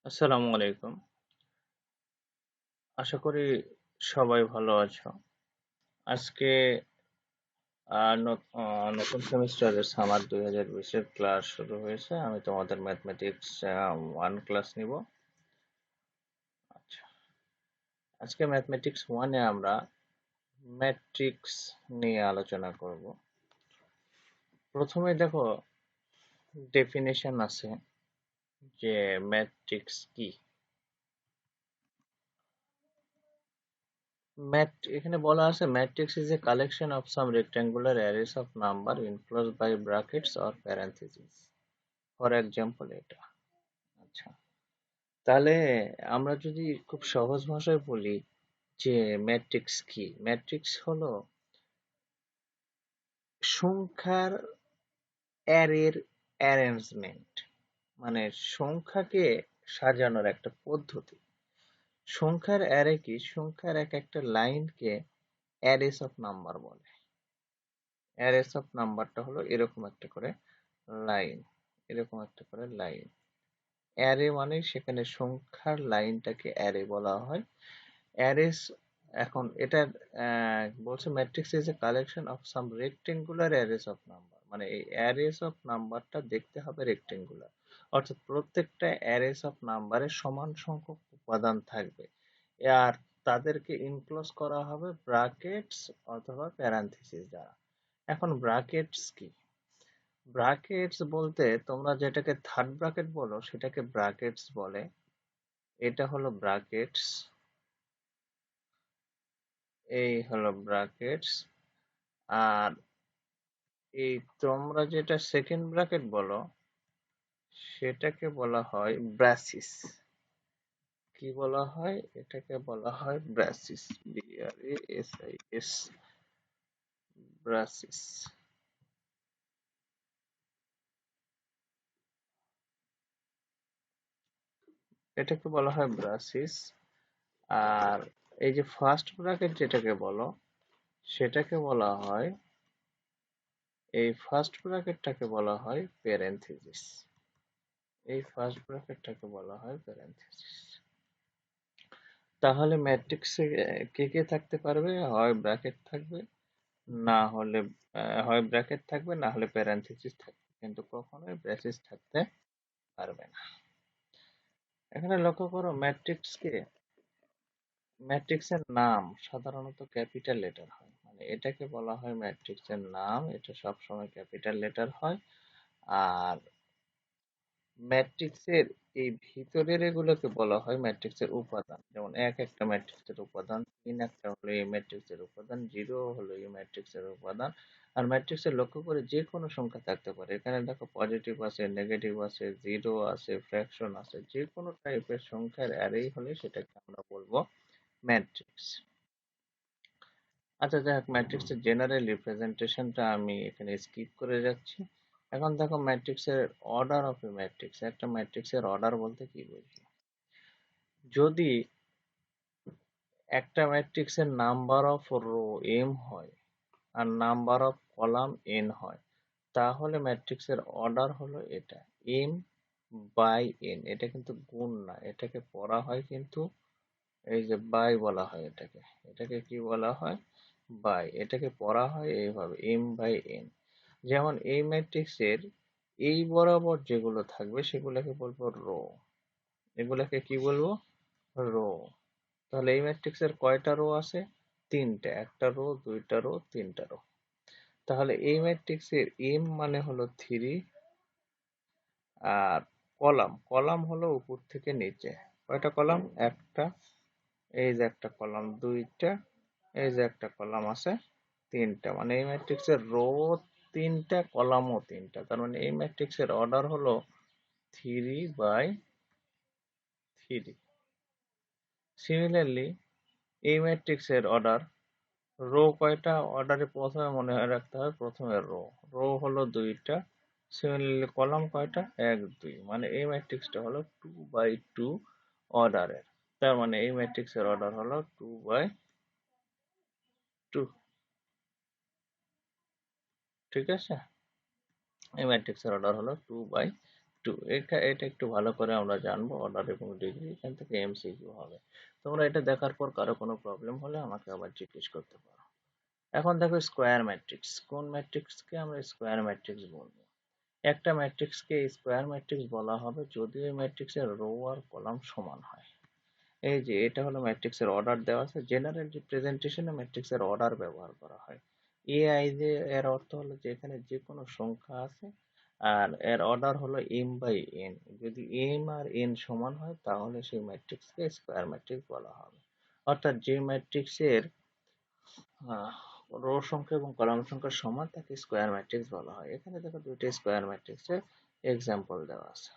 আসসালামু আলাইকুম। আশা করি সবাই ভালো আছো। আজকে নতুন সেমিস্টারের সামার 2020 এর ক্লাস শুরু হয়েছে। আমি তোমাদের ম্যাথমেটিক্স 1 ক্লাস নিব। আচ্ছা, আজকে ম্যাথমেটিক্স 1 এ আমরা ম্যাট্রিক্স নিয়ে আলোচনা করব। প্রথমে দেখো ডেফিনেশন আছে যে ম্যাট্রিক্স কি। এখানে বলা আছে matrix is a collection of some rectangular arrays of number enclosed by brackets or parentheses. For example এটা। আচ্ছা, তাহলে আমরা যদি খুব সহজ ভাষায় বলি যে ম্যাট্রিক্স কি, ম্যাট্রিক্স হলো সংখ্যার অ্যারের অ্যারেঞ্জমেন্ট, মানে সংখ্যাকে সাজানোর একটা পদ্ধতি। সংখ্যার অ্যারে কি, সংখ্যার এক একটা লাইনকে অ্যারেস অফ নাম্বার বলে। অ্যারেস অফ নাম্বারটা হলো এরকম একটা করে লাইন, এরকম একটা করে লাইন। অ্যারে মানে সেখানে সংখ্যার লাইনটাকে অ্যারে বলা হয়। অ্যারেস, এখন এটার বলছে matrix is a collection of some rectangular arrays of number, মানে এই অ্যারেস অফ নাম্বারটা দেখতে হবে রেক্টেঙ্গুলার, অর্থাৎ প্রত্যেকটা অ্যারেস অফ নাম্বারে সমান সংখ্যক উপাদান থাকবে আর তাদেরকে ইনক্লোজ করা হবে ব্র্যাকেটস অথবা প্যারান্থেসিস দ্বারা। এখন ব্র্যাকেটস কি, ব্র্যাকেটস বলতে তোমরা যেটাকে থার্ড ব্র্যাকেট বলো সেটাকে ব্র্যাকেটস বলে। এটা হলো ব্র্যাকেটস, এই হলো ব্র্যাকেটস। আর এই তোমরা যেটা সেকেন্ড ব্র্যাকেট বলো সেটাকে বলা হয় ব্রাসিস। কি বলা হয়, এটাকে বলা হয় ব্রাসিস, BRASIS, ব্রাসিস। এটাকে বলা হয় ব্রাসিস। আর এই যে ফার্স্ট ব্র্যাকেট যেটাকে বলো সেটাকে বলা হয়, এই ফার্স্ট ব্র্যাকেটটাকে বলা হয় প্যারেনথেসিস। এই ফার্স্ট ব্র্যাকেটটাকে বলা হয় প্যারেনথেসিস। তাহলে ম্যাট্রিক্সে কে কে থাকতে পারবে, হয় ব্র্যাকেট থাকবে, না হলে হয় ব্র্যাকেট থাকবে, না হলে প্যারেনথেসিস থাকবে, কিন্তু কখনোই ব্রেসিস থাকতে পারবে না। এখানে লক্ষ্য করো ম্যাট্রিক্সের নাম সাধারণত ক্যাপিটাল লেটার হয়, মানে এটাকে বলা হয় ম্যাট্রিক্সের নাম, এটা সবসময় ক্যাপিটাল লেটার হয়। আর ম্যাট্রিক্সের এই ভিতরের এগুলোকে বলা হয় ম্যাট্রিক্সের উপাদান। যেমন এক একটা ম্যাট্রিক্সের উপাদান, 3 একটা হলো এই ম্যাট্রিক্সের উপাদান, 0 হলো এই ম্যাট্রিক্সের উপাদান। আর ম্যাট্রিক্সের লক্ষ্য করে যে কোনো সংখ্যা থাকতে পারে। এখানে দেখো পজিটিভ আছে, নেগেটিভ আছে, 0 আছে, ফ্র্যাকশন আছে, যে কোনো টাইপের সংখ্যার অ্যারেই হলে সেটাকে আমরা বলবো ম্যাট্রিক্স। আচ্ছা, যাই হোক, ম্যাট্রিক্সের জেনারেল রিপ্রেজেন্টেশনটা আমি এখানে স্কিপ করে যাচ্ছি। এখন দেখো ম্যাট্রিক্সের অর্ডার অফ এ ম্যাট্রিক্স। একটা ম্যাট্রিক্সের অর্ডার বলতে কি বুঝি, যদি একটা ম্যাট্রিক্সের নাম্বার অফ রো m হয় আর নাম্বার অফ কলাম n হয়, তাহলে ম্যাট্রিক্সের অর্ডার হলো এটা, m বাই n। এটা কিন্তু গুণ না, এটাকে পড়া হয় কিন্তু এই যে বাই বলা হয় এটাকে, এটাকে কি বলা হয়, বাই। এটাকে পড়া হয় এইভাবে m বাই n। যেমন এই ম্যাট্রিক্সের এই বরাবর যেগুলো থাকবে সেগুলোকে বলবো রো, এগুলোকে কি বলবো, রো। তাহলে এই ম্যাট্রিক্সের কয়টা রো আছে, তিনটা, একটা রো, দুইটা রো, তিনটা রো। তাহলে এই ম্যাট্রিক্সের m মানে হলো 3, আর কলাম, কলাম হলো উপর থেকে নিচে। কয়টা কলাম, একটা, এই যে একটা কলাম, দুইটা, এই যে একটা কলাম আছে, তিনটা। মানে এই ম্যাট্রিক্সের রো তিনটা, কলামও তিনটা। তার মানে এই ম্যাট্রিক্সের অর্ডার হলো 3/3। সিমিলারলি এই ম্যাট্রিক্সের অর্ডার, রো কয়টা, অর্ডারে প্রথমে মনে রাখতে হবে প্রথমে রো, রো হলো দুইটা। সিমিলারলি কলাম কয়টা, 1 2, মানে এই ম্যাট্রিক্সটা হলো 2/2 অর্ডারের। তার মানে এই ম্যাট্রিক্সের অর্ডার হলো 2/2। ঠিক আছে, এই ম্যাট্রিক্সের অর্ডার হলো 2/2। এটা একটু ভালো করে আমরা জানবো, অর্ডার এবং ডিগ্রি, এখান থেকে এমসিকিউ হবে। তোমরা এটা দেখার পর কারো কোনো প্রবলেম হলে আমাকে আবার জিজ্ঞেস করতে পারো। এখন দেখো স্কোয়ার ম্যাট্রিক্স, কোন ম্যাট্রিক্সকে আমরা স্কোয়ার ম্যাট্রিক্স বলবো? একটা ম্যাট্রিক্সকে স্কোয়ার ম্যাট্রিক্স বলা হবে যদি ওই ম্যাট্রিক্সের রো আর কলাম সমান হয়। এই যে এটা হলো ম্যাট্রিক্সের অর্ডার দেওয়া আছে, জেনারেল রিপ্রেজেন্টেশনে ম্যাট্রিক্সের অর্ডার ব্যবহার করা হয়। এআই যে এর অর্থ হলো যে এখানে যে কোনো সংখ্যা আছে আর এর অর্ডার হলো m বাই n। যদি m আর n সমান হয় তাহলে সেই ম্যাট্রিক্সকে স্কোয়ার ম্যাট্রিক্স বলা হবে। অর্থাৎ যে ম্যাট্রিক্সের রো সংখ্যা এবং কলাম সংখ্যা সমান তাকে স্কোয়ার ম্যাট্রিক্স বলা হয়। এখানে দেখো দুইটা স্কোয়ার ম্যাট্রিক্সের এক্সাম্পল দেওয়া আছে।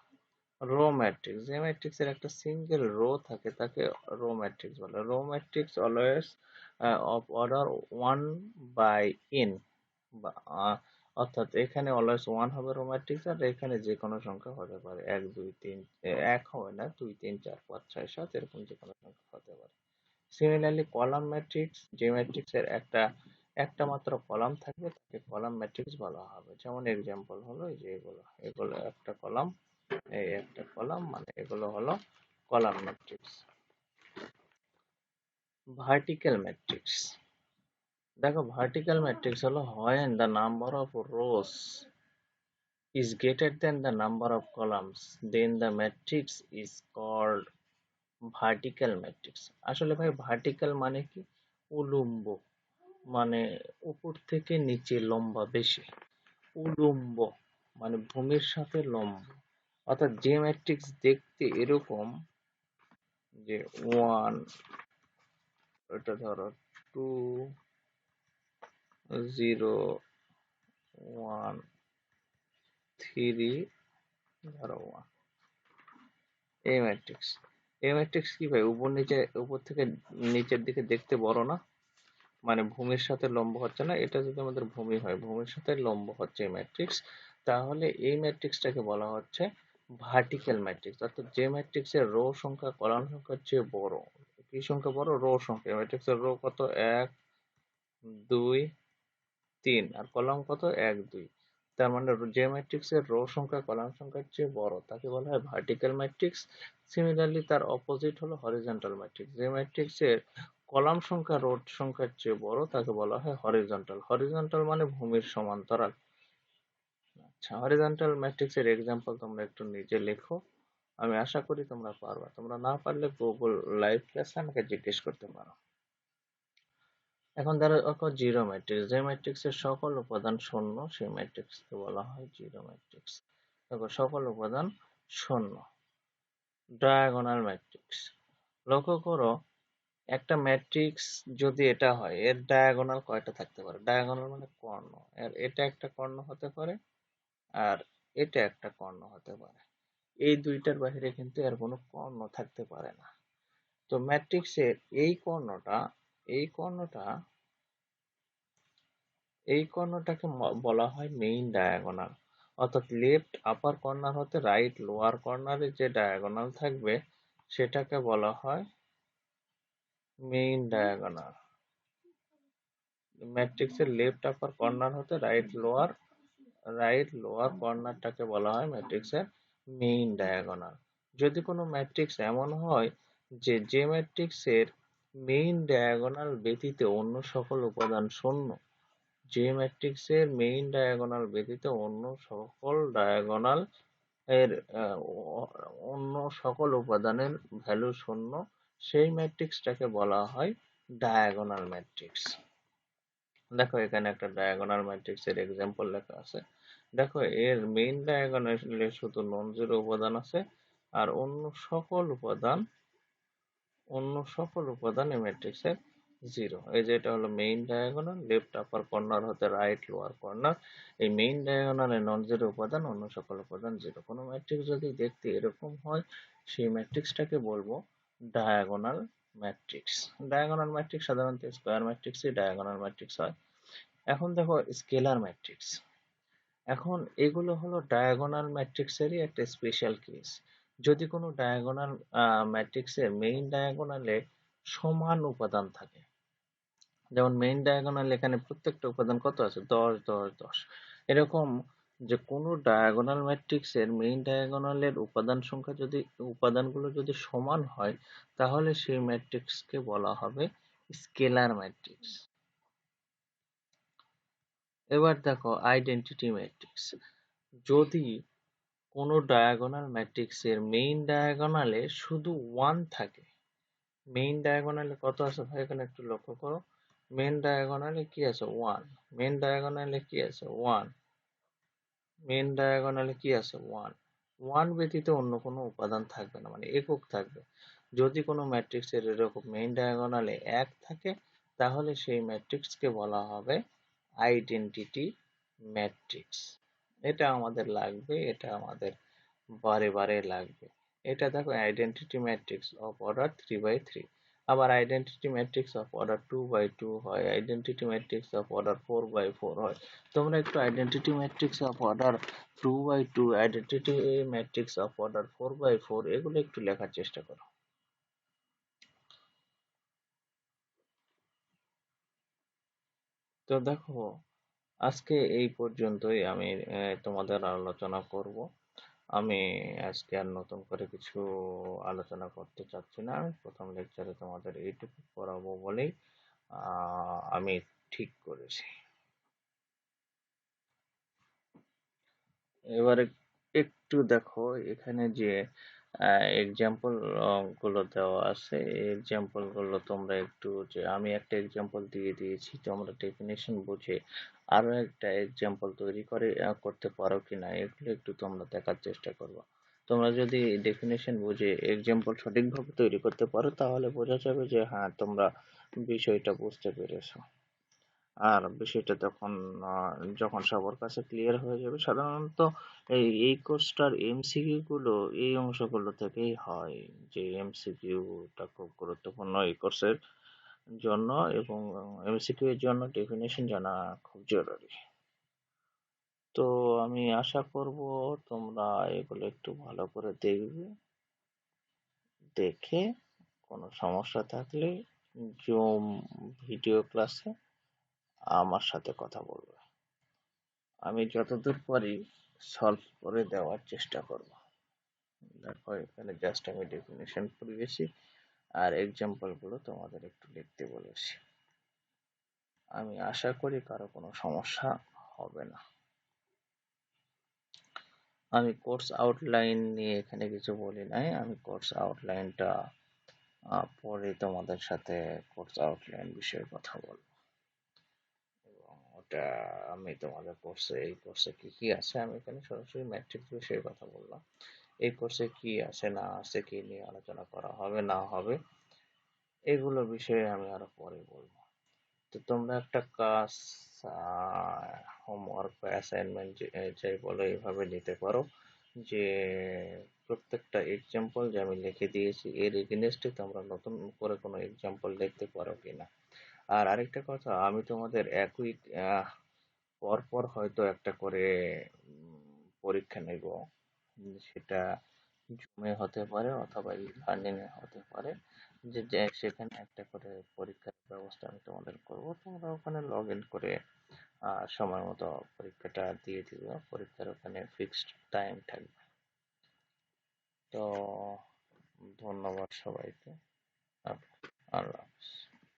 রো ম্যাট্রিক্স, যে ম্যাট্রিক্সের একটা সিঙ্গেল রো থাকে তাকে রো ম্যাট্রিক্স বলে। Row matrix always of order 1 by n, অর্থাৎ এখানে অলওয়েজ 1 হবে রো ম্যাট্রিক্স, আর এখানে যে কোনো সংখ্যা হতে পারে 1 2 3, 1 হবে না, 2 3 4 5 6 7 এরকম যে কোনো সংখ্যা হতে পারে। সিমিলারলি কলাম ম্যাট্রিক্স, যে ম্যাট্রিক্সের একটা মাত্র কলাম থাকবে তাকে কলাম ম্যাট্রিক্স বলা হবে। যেমন এক্সাম্পল হলো এই যে এগুলো এগুলো একটা কলাম, এই একটা কলাম, মানে এগুলো হলো কলাম ম্যাট্রিক্স। ভার্টিক্যাল ম্যাট্রিক্স, দেখো ভার্টিক্যাল ম্যাট্রিক্স হলো when the number of rows is greater than the number of columns, then the matrix is called vertical matrix. আসলে ভাই ভার্টিক্যাল মানে কি? উলম্ব, মানে উপর থেকে নিচে লম্বা বেশি। উলম্ব মানে ভূমির সাথে লম্ব। অর্থাৎ যে ম্যাট্রিক্স দেখতে এরকম, যে 1, এটা ধরো 2 0 1 3 ধরো 1, এই ম্যাট্রিক্স। এই ম্যাট্রিক্স কি ভাই উপর থেকে নিচের দিকে দেখতে বড় না, মানে ভূমির সাথে লম্ব হচ্ছে না। এটা যদি আমাদের ভূমি হয়, ভূমির সাথে লম্ব হচ্ছে এই ম্যাট্রিক্স, তাহলে এই ম্যাট্রিক্সটাকে বলা হচ্ছে ভার্টিক্যাল ম্যাট্রিক্স। অর্থাৎ যে ম্যাট্রিক্সের রো সংখ্যা কলাম সংখ্যার চেয়ে বড়। কি সংখ্যা বড়? রো সংখ্যা। ম্যাট্রিক্সের রো কত? 1 2 3, আর কলাম কত? 1 2। তার মানে যে ম্যাট্রিক্সের রো সংখ্যা কলাম সংখ্যার চেয়ে বড় তাকে বলা হয় ভার্টিক্যাল ম্যাট্রিক্স। সিমিলারলি তার অপোজিট হলো হরিজন্টাল ম্যাট্রিক্স। যে ম্যাট্রিক্সের কলাম সংখ্যা রো সংখ্যার চেয়ে বড় তাকে বলা হয় হরিজন্টাল। হরিজন্টাল মানে ভূমির সমান্তরাল। আচ্ছা, হরিজন্টাল ম্যাট্রিক্সের এক্সাম্পল তোমরা একটু নিজে লেখো, আমি আশা করি তোমরা পারবা। তোমরা না পারলে গুগল লাইভ ক্লাসে আমাকে জিজ্ঞেস করতে পারো। এখন দেখো জিরো ম্যাট্রিক্স, যে ম্যাট্রিক্সের সকল উপাদান শূন্য সেই ম্যাট্রিক্সকে বলা হয় জিরো ম্যাট্রিক্স। দেখো সকল উপাদান শূন্য। ডায়াগোনাল ম্যাট্রিক্স, লক্ষ্য করো একটা ম্যাট্রিক্স যদি এটা হয়, এর ডায়াগোনাল কয়টা থাকতে পারে? ডায়াগোনাল মানে কর্ণ। এর এটা একটা কর্ণ হতে পারে আর এটা একটা কর্ণ হতে পারে। এই দুইটার বাইরে কিন্তু এর কোনো কর্ণ থাকতে পারে না। তো ম্যাট্রিক্সের এই কর্ণটা এই কর্ণটাকে বলা হয় মেইন ডায়াগোনাল। অর্থাৎ লেফট আপার কর্নার হতে রাইট লোয়ার কর্নারে যে ডায়াগোনাল থাকবে সেটাকে বলা হয় মেইন ডায়াগোনাল। ম্যাট্রিক্সের লেফট আপার কর্নার হতে রাইট লোয়ার কর্নারটাকে বলা হয় ম্যাট্রিক্সের মেইন ডায়াগোনাল। যদি কোনো ম্যাট্রিক্স এমন হয় যে ম্যাট্রিক্সের মেইন ডায়াগোনাল ব্যতীত অন্য সকল উপাদান শূন্য, যে ম্যাট্রিক্সের মেইন ডায়াগোনাল ব্যতীত অন্য সকল ডায়াগোনাল এর অন্য সকল উপাদানের ভ্যালু শূন্য, সেই ম্যাট্রিক্সটাকে বলা হয় ডায়াগোনাল ম্যাট্রিক্স। দেখো এখানে একটা ডায়াগোনাল ম্যাট্রিক্সের এক্সাম্পল লেখা আছে। দেখো এর মেইন ডায়াগোনালে শুধু নন জিরো উপাদান আছে, আর অন্য সকল উপাদান এই ম্যাট্রিক্সের জিরো। এই যে এটা হলো মেইন ডায়াগোনাল, লেফট আপার কর্নার হতে রাইট লোয়ার কর্নার। এই মেইন ডায়াগোনালে নন জিরো উপাদান, অন্য সকল উপাদান জিরো। কোনো ম্যাট্রিক্স যদি দেখতে এরকম হয় সেই ম্যাট্রিক্সটাকে বলবো ডায়াগোনাল ম্যাট্রিক্স। ডায়াগোনাল ম্যাট্রিক্স সাধারণত স্কোয়ার ম্যাট্রিক্সই ডায়াগোনাল ম্যাট্রিক্স হয়। এখন দেখো স্কেলার ম্যাট্রিক্স। এখন এগুলো হলো ডায়াগোনাল ম্যাট্রিক্সেরই একটা স্পেশাল কেস। যদি কোনো ডায়াগোনাল ম্যাট্রিক্সের মেইন ডায়াগোনালে সমান উপাদান থাকে, যেমন মেইন ডায়াগোনাল এখানে প্রত্যেকটা উপাদান কত আছে? 10 10 10, এরকম যে কোনো ডায়াগোনাল ম্যাট্রিক্সের মেইন ডায়াগোনালের উপাদানগুলো যদি সমান হয়, তাহলে সেই ম্যাট্রিক্সকে বলা হবে স্কেলার ম্যাট্রিক্স। এবার দেখো আইডেন্টিটি ম্যাট্রিক্স। যদি কোনো ডায়াগোনাল ম্যাট্রিক্সের মেইন ডায়াগোনালে শুধু 1 থাকে, মেইন ডায়াগোনালে কত আছে ভাই এখানে একটু লক্ষ্য করো। মেইন ডায়াগোনালে কি আছে? 1। মেইন ডায়াগোনালে কি আছে? 1। মেইন ডায়াগোনালে কি আছে? 1। 1 ব্যতীত অন্য কোনো উপাদান থাকবে না, মানে একক থাকবে। যদি কোনো ম্যাট্রিক্সের এরকম মেইন ডায়াগোনালে 1 থাকে, তাহলে সেই ম্যাট্রিক্সকে বলা হবে আইডেন্টিটি ম্যাট্রিক্স। এটা আমাদের লাগবে, এটা আমাদের বারে বারে লাগবে। এটা দেখো আইডেন্টিটি ম্যাট্রিক্স অফ অর্ডার 3/3। আবার আইডেন্টিটি ম্যাট্রিক্স অফ অর্ডার 2/2 হয়, আইডেন্টিটি ম্যাট্রিক্স অফ অর্ডার 4/4 হয়। তোমরা একটু identity matrix of order 2/2, identity matrix of order 4/4 এগুলো একটু লেখার চেষ্টা করো। তো দেখো, আজকে এই পর্যন্তই আমি তোমাদের আলোচনা করব। আমি আজকে আর নতুন করে কিছু আলোচনা করতে চাচ্ছি না। আমি প্রথম লেকচারে তোমাদের এইটুকু পড়াবো বলেই আমি ঠিক করেছি। এবারে একটু দেখো, এখানে যে এক্সাম্পল গুলো দেওয়া আছে, এই এক্সাম্পল গুলো তোমরা একটু, যে আমি একটা এক্সাম্পল দিয়ে দিয়েছি, তোমরা ডেফিনেশন বুঝে আরো একটা এক্সাম্পল তৈরি করে করতে পারো কিনা, এগুলো একটু তোমরা দেখার চেষ্টা করবে। তোমরা যদি ডেফিনেশন বুঝে এক্সাম্পল সঠিকভাবে তৈরি করতে পারো, তাহলে বোঝা যাবে যে হ্যাঁ, তোমরা বিষয়টা বুঝতে পেরেছো। আর বিষয়টা তখন যখন সবার কাছে ক্লিয়ার হয়ে যাবে, সাধারণত এই কোর্সটার এমসিকিউ গুলো এই অংশগুলো থেকেই হয়। যে এমসিকিউটা খুব গুরুত্বপূর্ণ এই কোর্সের জন্য, এবং এমসিকিউ এর জন্য ডেফিনেশন জানা খুব জরুরি। তো আমি আশা করব তোমরা এগুলো একটু ভালো করে দেখবে, দেখে কোনো সমস্যা থাকলে জুম ভিডিও ক্লাসে আমার সাথে কথা বলবে। আমি যতদূর পারি সলভ করে দেওয়ার চেষ্টা করব। দেখো, এখানে জাস্ট আমি ডেফিনেশন পড়িয়েছি আর এক্সাম্পল গুলো তোমাদের একটু লিখতে বলেছি। আমি আশা করি কারো কোনো সমস্যা হবে না। আমি কোর্স আউটলাইন নিয়ে এখানে কিছু বলি নাই, আমি কোর্স আউটলাইনটা পরে তোমাদের সাথে কোর্স আউটলাইন বিষয়ে কথা বলবো। এবং ওটা আমি তোমাদের এই কোর্সে কি কি আছে, আমি এখানে সরাসরি ম্যাট্রিক্স বিষয়ে কথা বললাম। এই কোর্সে কি আছে না আছে, কি নিয়ে আলোচনা করা হবে না হবে, এগুলো বিষয়ে আমি আরো পরে বলবো। তো তোমরা একটা কাজ, হোমওয়ার্ক বা অ্যাসাইনমেন্ট যাই বলো, এইভাবে নিতে পারো যে প্রত্যেকটা এক্সাম্পল যে আমি লিখে দিয়েছি এর এগেইনস্টে তোমরা নতুন করে কোনো এক্সাম্পল লিখতে পারো কিনা। আর আরেকটা কথা, আমি তোমাদের এক উইক পর পর হয়তো একটা করে পরীক্ষা নেব। সেটা জুমে হতে পারে অথবা লার্নিং এ হতে পারে, যে সেখানে একটা করে পরীক্ষার ব্যবস্থা আমি তোমাদের করব। তোমরা ওখানে লগ ইন করে সময় মতো পরীক্ষাটা দিয়ে দিবে। পরীক্ষার ওখানে ফিক্সড টাইম থাকবে। তো ধন্যবাদ সবাইকে। আল্লাহ হাফেজ।